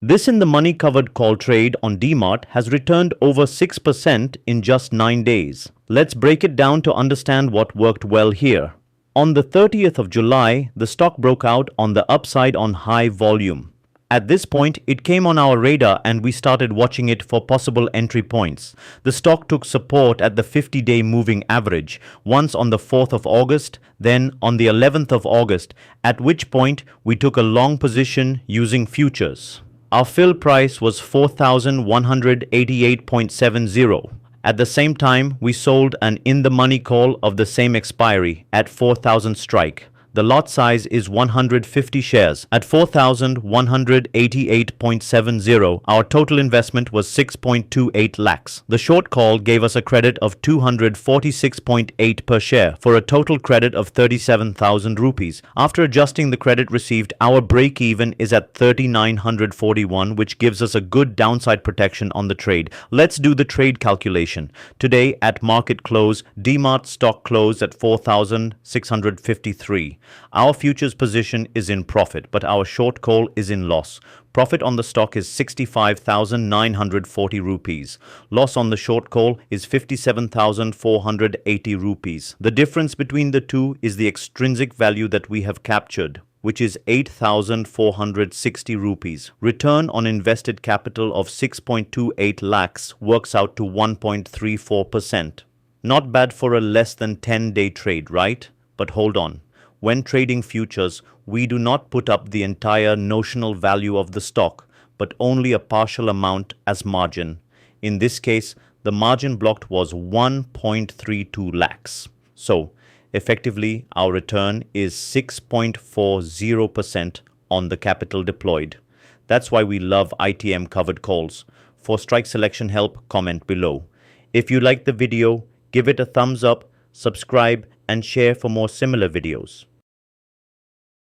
This in the money covered call trade on DMART has returned over 6% in just 9 days. Let's break it down to understand what worked well here. On the 30th of July, the stock broke out on the upside on high volume. At this point, it came on our radar and we started watching it for possible entry points. The stock took support at the 50-day moving average, once on the 4th of August, then on the 11th of August, at which point we took a long position using futures. Our fill price was 4,188.70. At the same time, we sold an in-the-money call of the same expiry at 4,000 strike. The lot size is 150 shares. At 4,188.70, our total investment was 6.28 lakhs. The short call gave us a credit of 246.8 per share for a total credit of 37,000 rupees. After adjusting the credit received, our break-even is at 3,941, which gives us a good downside protection on the trade. Let's do the trade calculation. Today, at market close, DMART stock closed at 4,653. Our futures position is in profit, but our short call is in loss. Profit on the stock is 65,940 rupees. Loss on the short call is 57,480 rupees. The difference between the two is the extrinsic value that we have captured, which is 8,460 rupees. Return on invested capital of 6.28 lakhs works out to 1.34%. Not bad for a less than 10-day trade, right? But hold on. When trading futures, we do not put up the entire notional value of the stock, but only a partial amount as margin. In this case, the margin blocked was 1.32 lakhs. So, effectively, our return is 6.40% on the capital deployed. That's why we love ITM covered calls. For strike selection help, comment below. If you liked the video, give it a thumbs up, subscribe, and share for more similar videos.